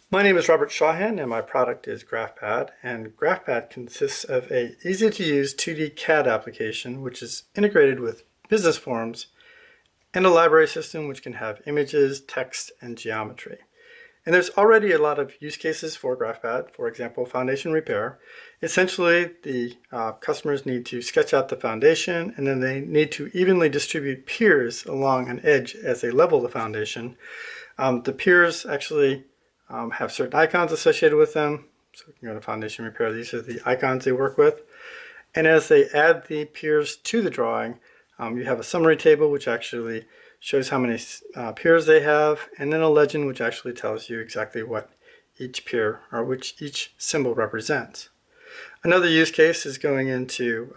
My name is Robert Shawhan and my product is GraphPad, and GraphPad consists of a easy-to-use 2D CAD application which is integrated with business forms and a library system which can have images, text, and geometry. And there's already a lot of use cases for GraphPad. For example, foundation repair. Essentially, the customers need to sketch out the foundation, and then they need to evenly distribute piers along an edge as they level the foundation. The piers actually have certain icons associated with them. So we can go to foundation repair. These are the icons they work with. And as they add the piers to the drawing, you have a summary table which actually shows how many piers they have, and then a legend which actually tells you exactly what each pier or which each symbol represents. Another use case is going into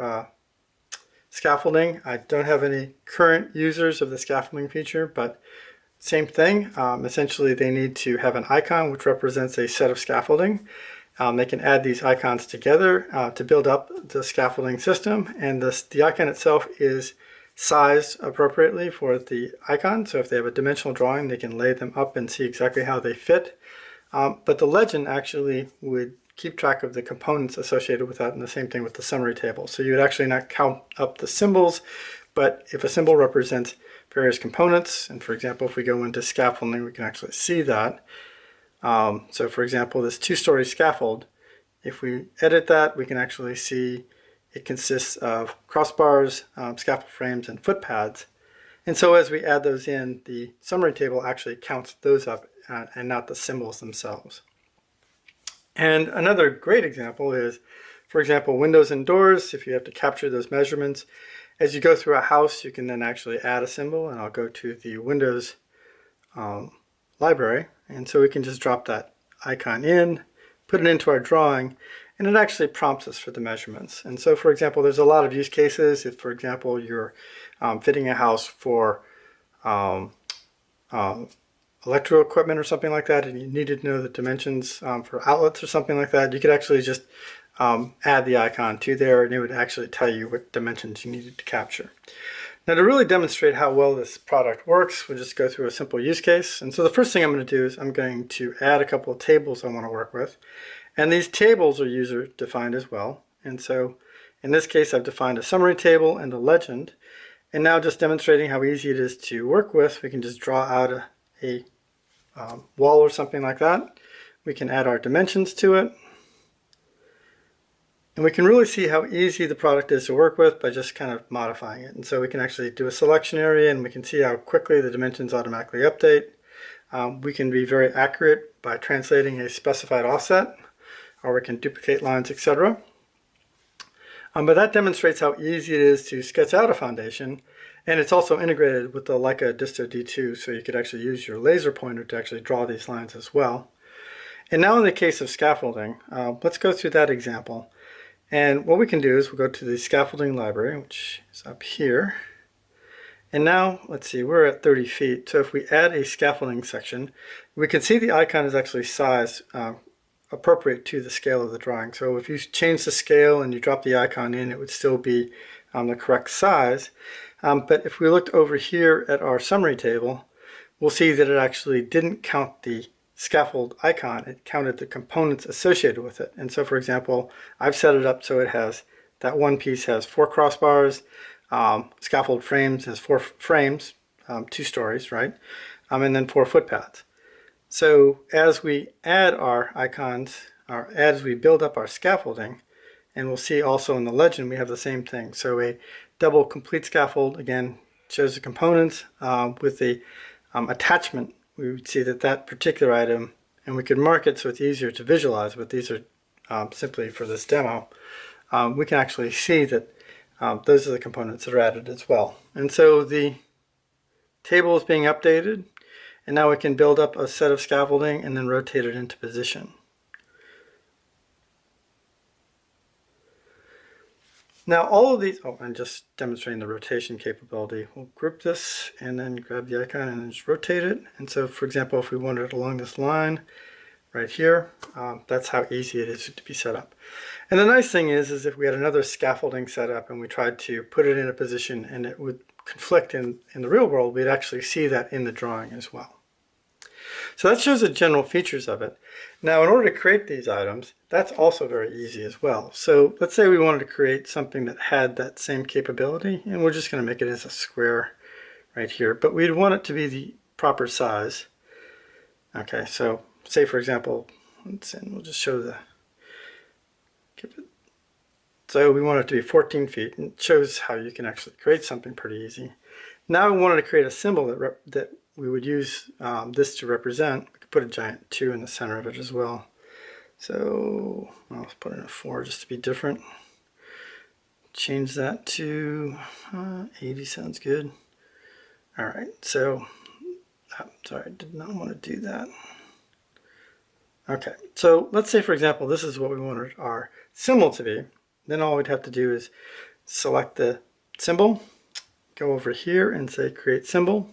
scaffolding. I don't have any current users of the scaffolding feature, but same thing. Essentially, they need to have an icon which represents a set of scaffolding. They can add these icons together to build up the scaffolding system, and the icon itself is sized appropriately for the icon. So if they have a dimensional drawing, they can lay them up and see exactly how they fit. But the legend actually would keep track of the components associated with that, and the same thing with the summary table. So you would actually not count up the symbols, but if a symbol represents various components, and for example, if we go into scaffolding, we can actually see that. So for example, this two-story scaffold, if we edit that, we can actually see it consists of crossbars, scaffold frames, and footpads. And so as we add those in, the summary table actually counts those up and not the symbols themselves. And another great example is, for example, windows and doors. If you have to capture those measurements, as you go through a house, you can then actually add a symbol, and I'll go to the Windows library. And so we can just drop that icon in, put it into our drawing, and it actually prompts us for the measurements. And so, for example, there's a lot of use cases. If, for example, you're fitting a house for electrical equipment or something like that, and you needed to know the dimensions for outlets or something like that, you could actually just add the icon to there, and it would actually tell you what dimensions you needed to capture. Now, to really demonstrate how well this product works, we'll just go through a simple use case. And so the first thing I'm going to do is I'm going to add a couple of tables I want to work with. And these tables are user defined as well. And so in this case, I've defined a summary table and a legend. And now, just demonstrating how easy it is to work with, we can just draw out a wall or something like that. We can add our dimensions to it. And we can really see how easy the product is to work with by just kind of modifying it. And so we can actually do a selection area, and we can see how quickly the dimensions automatically update. We can be very accurate by translating a specified offset, or we can duplicate lines, etc. But that demonstrates how easy it is to sketch out a foundation, and it's also integrated with the Leica Disto D2, so you could actually use your laser pointer to actually draw these lines as well. And now in the case of scaffolding, let's go through that example. And what we can do is we'll go to the scaffolding library, which is up here. And now, let's see, we're at 30 feet. So if we add a scaffolding section, we can see the icon is actually sized appropriate to the scale of the drawing. So if you change the scale and you drop the icon in, it would still be the correct size. But if we looked over here at our summary table, we'll see that it actually didn't count the scaffold icon. It counted the components associated with it. And so, for example, I've set it up so it has, that one piece has 4 crossbars, scaffold frames has 4 frames, 2 stories, right? And then 4 footpads. So as we add our icons, or as we build up our scaffolding, and we'll see also in the legend we have the same thing. So a double complete scaffold, again, shows the components with the attachment. We would see that that particular item, and we could mark it so it's easier to visualize, but these are simply for this demo. We can actually see that those are the components that are added as well. And so the table is being updated, and now we can build up a set of scaffolding and then rotate it into position. Now all of these, I'm just demonstrating the rotation capability. We'll group this and then grab the icon and then just rotate it. And so, for example, if we wanted it along this line right here, that's how easy it is to be set up. And the nice thing is if we had another scaffolding set up and we tried to put it in a position and it would conflict in the real world, we'd actually see that in the drawing as well. So that shows the general features of it. Now, in order to create these items, that's also very easy as well. So let's say we wanted to create something that had that same capability, and we're just going to make it as a square right here, but we'd want it to be the proper size. Okay, so say for example, we'll just show the, so we want it to be 14 feet, and it shows how you can actually create something pretty easy. Now we wanted to create a symbol that we would use this to represent. We could put a giant 2 in the center of it as well. So I'll put in a 4 just to be different. Change that to 80 sounds good. All right, so sorry, I did not want to do that. Okay, so let's say for example this is what we wanted our symbol to be. Then all we'd have to do is select the symbol, go over here and say create symbol.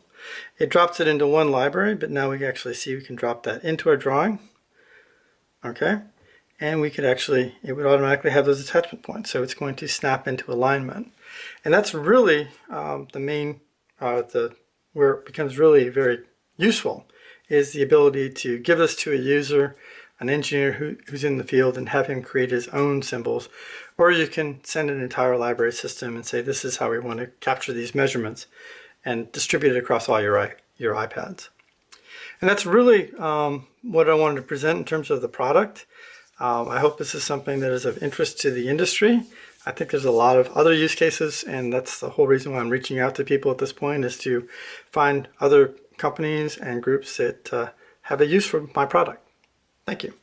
It drops it into one library, but now we actually see we can drop that into our drawing. Okay, and we could actually, it would automatically have those attachment points, so it's going to snap into alignment. And that's really the main, where it becomes really very useful, is the ability to give this to a user, an engineer who's in the field, and have him create his own symbols. Or you can send an entire library system and say this is how we want to capture these measurements and distribute it across all your iPads. And that's really what I wanted to present in terms of the product. I hope this is something that is of interest to the industry. I think there's a lot of other use cases, and that's the whole reason why I'm reaching out to people at this point, is to find other companies and groups that have a use for my product. Thank you.